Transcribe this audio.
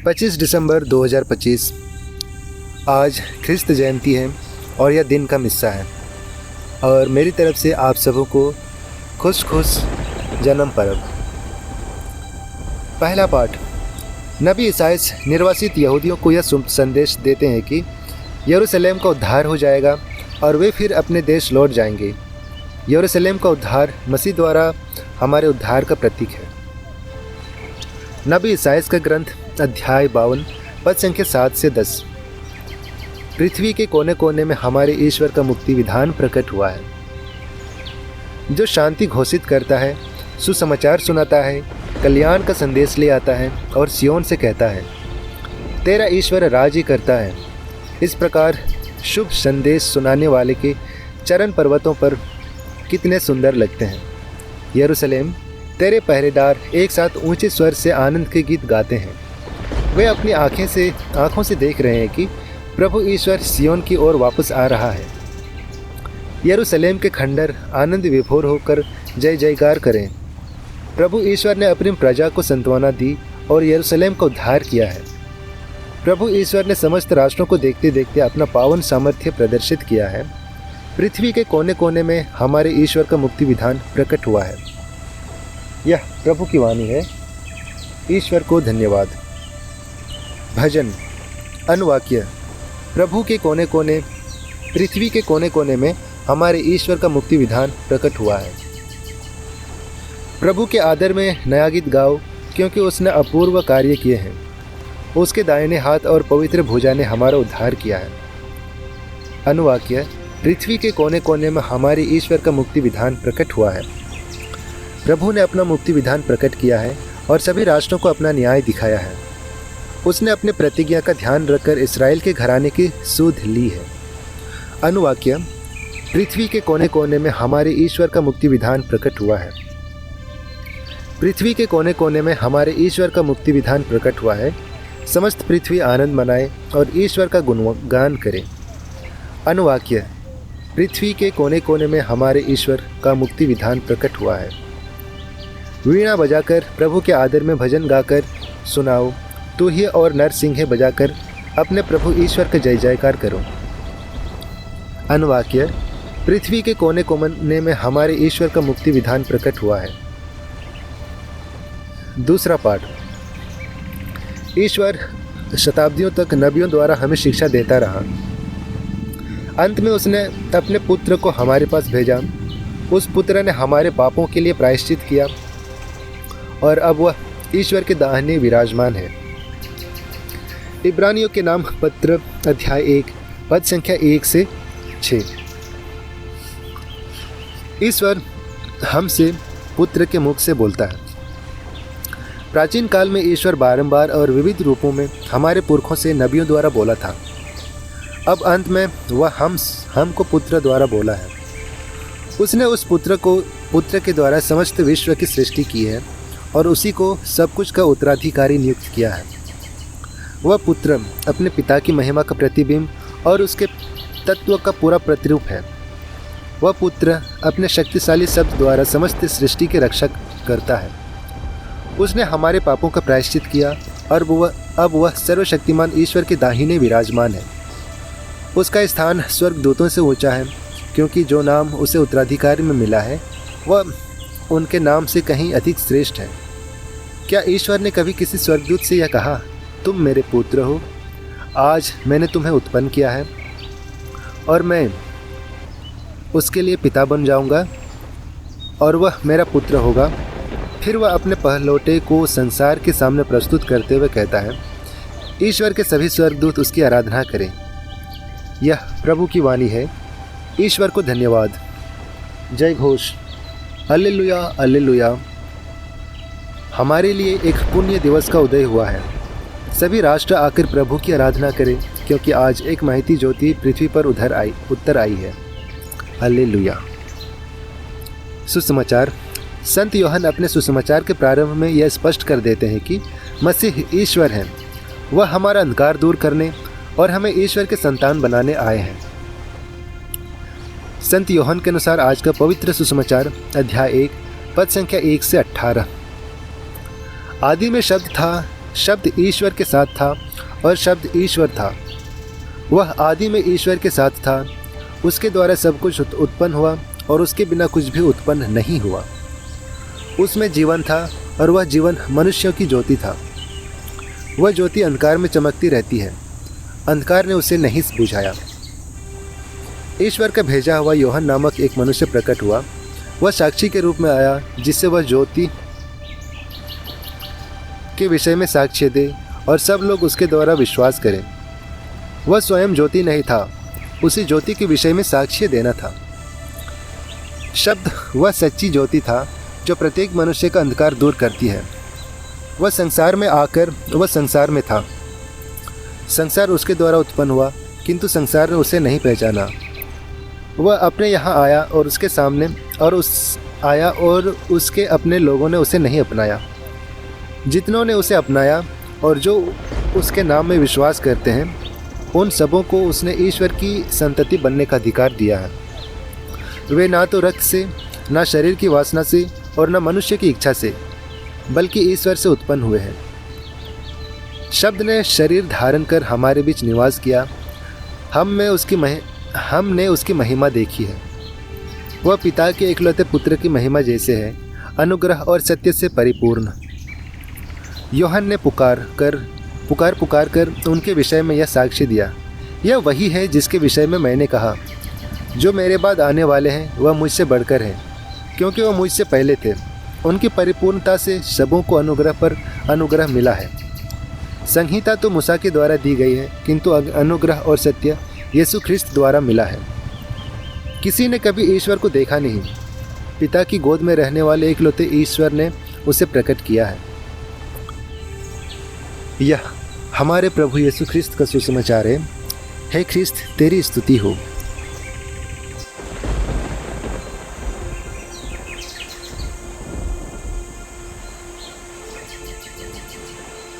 25 दिसंबर 2025 आज ख्रिस्त जयंती है और यह दिन का मिस्सा है और मेरी तरफ से आप सबों को खुश जन्म पर्व। पहला पाठ। नबी ईसाइस निर्वासित यहूदियों को यह संदेश देते हैं कि यरूशलेम का उद्धार हो जाएगा और वे फिर अपने देश लौट जाएंगे। यरूशलेम का उद्धार मसीह द्वारा हमारे उद्धार का प्रतीक है। नबी ईसाइस का ग्रंथ अध्याय 52 पद संख्या 7 से 10। पृथ्वी के कोने कोने में हमारे ईश्वर का मुक्ति विधान प्रकट हुआ है, जो शांति घोषित करता है, सुसमाचार सुनाता है, कल्याण का संदेश ले आता है और सियोन से कहता है, तेरा ईश्वर राज करता है। इस प्रकार शुभ संदेश सुनाने वाले के चरण पर्वतों पर कितने सुंदर लगते हैं। यरूशलेम, तेरे पहरेदार एक साथ ऊंचे स्वर से आनंद के गीत गाते हैं। वे अपनी आँखों से देख रहे हैं कि प्रभु ईश्वर सियोन की ओर वापस आ रहा है। यरूशलेम के खंडर आनंद विभोर होकर जय जयकार करें। प्रभु ईश्वर ने अपनी प्रजा को सांत्वना दी और यरूशलेम का उद्धार किया है। प्रभु ईश्वर ने समस्त राष्ट्रों को देखते देखते अपना पावन सामर्थ्य प्रदर्शित किया है। पृथ्वी के कोने कोने में हमारे ईश्वर का मुक्ति विधान प्रकट हुआ है। यह प्रभु की वाणी है। ईश्वर को धन्यवाद। भजन अनुवाक्य। प्रभु के कोने कोने, पृथ्वी के कोने कोने में हमारे ईश्वर का मुक्ति विधान प्रकट हुआ है। प्रभु के आदर में नया गीत गाओ, क्योंकि उसने अपूर्व कार्य किए हैं। उसके दाहिने हाथ और पवित्र भुजा ने हमारा उद्धार किया है। अनुवाक्य। पृथ्वी के कोने कोने में हमारे ईश्वर का मुक्ति विधान प्रकट हुआ है। प्रभु ने अपना मुक्ति विधान प्रकट किया है और सभी राष्ट्रों को अपना न्याय दिखाया है। उसने अपने प्रतिज्ञा का ध्यान रखकर इस्राएल के घराने की सुध ली है। अनुवाक्य। पृथ्वी के कोने कोने में हमारे ईश्वर का मुक्ति विधान प्रकट हुआ है। पृथ्वी के कोने कोने में हमारे ईश्वर का मुक्ति विधान प्रकट हुआ है। समस्त पृथ्वी आनंद मनाए और ईश्वर का गुणगान करे। अनुवाक्य। पृथ्वी के कोने कोने में हमारे ईश्वर का मुक्ति विधान प्रकट हुआ है। वीणा बजाकर प्रभु के आदर में भजन गाकर सुनाओ, तुहिया और नरसिंह बजाकर अपने प्रभु ईश्वर का जय जयकार करो। अनुवाक्य। पृथ्वी के कोने कोने में हमारे ईश्वर का मुक्ति विधान प्रकट हुआ है। दूसरा पाठ। ईश्वर शताब्दियों तक नबियों द्वारा हमें शिक्षा देता रहा। अंत में उसने अपने पुत्र को हमारे पास भेजा। उस पुत्र ने हमारे पापों के लिए प्रायश्चित किया और अब वह ईश्वर के दाहिने विराजमान है। इब्रानियों के नाम पत्र अध्याय 1 पद संख्या 1 से 6। ईश्वर हमसे पुत्र के मुख से बोलता है। प्राचीन काल में ईश्वर बारंबार और विविध रूपों में हमारे पुरखों से नबियों द्वारा बोला था। अब अंत में वह हमको पुत्र द्वारा बोला है। उसने उस पुत्र के द्वारा समस्त विश्व की सृष्टि की है और उसी को सब कुछ का उत्तराधिकारी नियुक्त किया है। वह पुत्र अपने पिता की महिमा का प्रतिबिंब और उसके तत्व का पूरा प्रतिरूप है। वह पुत्र अपने शक्तिशाली शब्द द्वारा समस्त सृष्टि के रक्षक करता है। उसने हमारे पापों का प्रायश्चित किया और अब वह सर्वशक्तिमान ईश्वर के दाहिने विराजमान है। उसका स्थान स्वर्गदूतों से ऊंचा है, क्योंकि जो नाम उसे उत्तराधिकारी में मिला है वह उनके नाम से कहीं अधिक श्रेष्ठ है। क्या ईश्वर ने कभी किसी स्वर्गदूत से यह कहा, तुम मेरे पुत्र हो, आज मैंने तुम्हें उत्पन्न किया है और मैं उसके लिए पिता बन जाऊंगा और वह मेरा पुत्र होगा। फिर वह अपने पहलौटे को संसार के सामने प्रस्तुत करते हुए कहता है, ईश्वर के सभी स्वर्गदूत उसकी आराधना करें। यह प्रभु की वाणी है। ईश्वर को धन्यवाद। जय घोष। Hallelujah hallelujah. हमारे लिए एक पुण्य दिवस का उदय हुआ है। सभी राष्ट्र आकर प्रभु की आराधना करें, क्योंकि आज एक महती ज्योति पृथ्वी पर उत्तर आई है। हालेलुया। सुसमाचार। संत यूहन्ना अपने सुसमाचार के प्रारंभ में यह स्पष्ट कर देते हैं कि मसीह ईश्वर हैं। वह हमारा अंधकार दूर करने और हमें ईश्वर के संतान बनाने आए हैं। संत यूहन्ना के अनुसार आज का पवित्र सुसमाचार अध्याय 1 पद संख्या 1 से 18। आदि में शब्द था, शब्द ईश्वर के साथ था और शब्द ईश्वर था। वह आदि में ईश्वर के साथ था। उसके द्वारा सब कुछ उत्पन्न हुआ और उसके बिना कुछ भी उत्पन्न नहीं हुआ। उसमें जीवन था और वह जीवन मनुष्यों की ज्योति था। वह ज्योति अंधकार में चमकती रहती है, अंधकार ने उसे नहीं बुझाया। ईश्वर का भेजा हुआ यूहन्ना नामक एक मनुष्य प्रकट हुआ। वह साक्षी के रूप में आया, जिससे वह ज्योति के विषय में साक्ष्य दे और सब लोग उसके द्वारा विश्वास करें। वह स्वयं ज्योति नहीं था, उसी ज्योति के विषय में साक्ष्य देना था। शब्द वह सच्ची ज्योति था जो प्रत्येक मनुष्य का अंधकार दूर करती है। वह संसार में आकर वह संसार में था। संसार उसके द्वारा उत्पन्न हुआ, किंतु संसार ने उसे नहीं पहचाना। वह अपने यहाँ आया और उसके अपने लोगों ने उसे नहीं अपनाया। जितनों ने उसे अपनाया और जो उसके नाम में विश्वास करते हैं, उन सबों को उसने ईश्वर की संतति बनने का अधिकार दिया है। वे ना तो रक्त से, ना शरीर की वासना से और न मनुष्य की इच्छा से, बल्कि ईश्वर से उत्पन्न हुए हैं। शब्द ने शरीर धारण कर हमारे बीच निवास किया। हमने उसकी महिमा देखी है। वह पिता के इकलौते पुत्र की महिमा जैसे है, अनुग्रह और सत्य से परिपूर्ण। यूहन्ना ने पुकार कर उनके विषय में यह साक्ष्य दिया, यह वही है जिसके विषय में मैंने कहा, जो मेरे बाद आने वाले हैं वह मुझसे बढ़कर है, क्योंकि वह मुझसे पहले थे। उनकी परिपूर्णता से सबों को अनुग्रह पर अनुग्रह मिला है। संहिता तो मूसा के द्वारा दी गई है, किंतु अनुग्रह और सत्य यीशु ख्रिस्त द्वारा मिला है। किसी ने कभी ईश्वर को देखा नहीं। पिता की गोद में रहने वाले इकलौते ईश्वर ने उसे प्रकट किया है। यह हमारे प्रभु यीशु ख्रिस्त का सुसमाचार है। हे ख्रिस्त, तेरी स्तुति हो।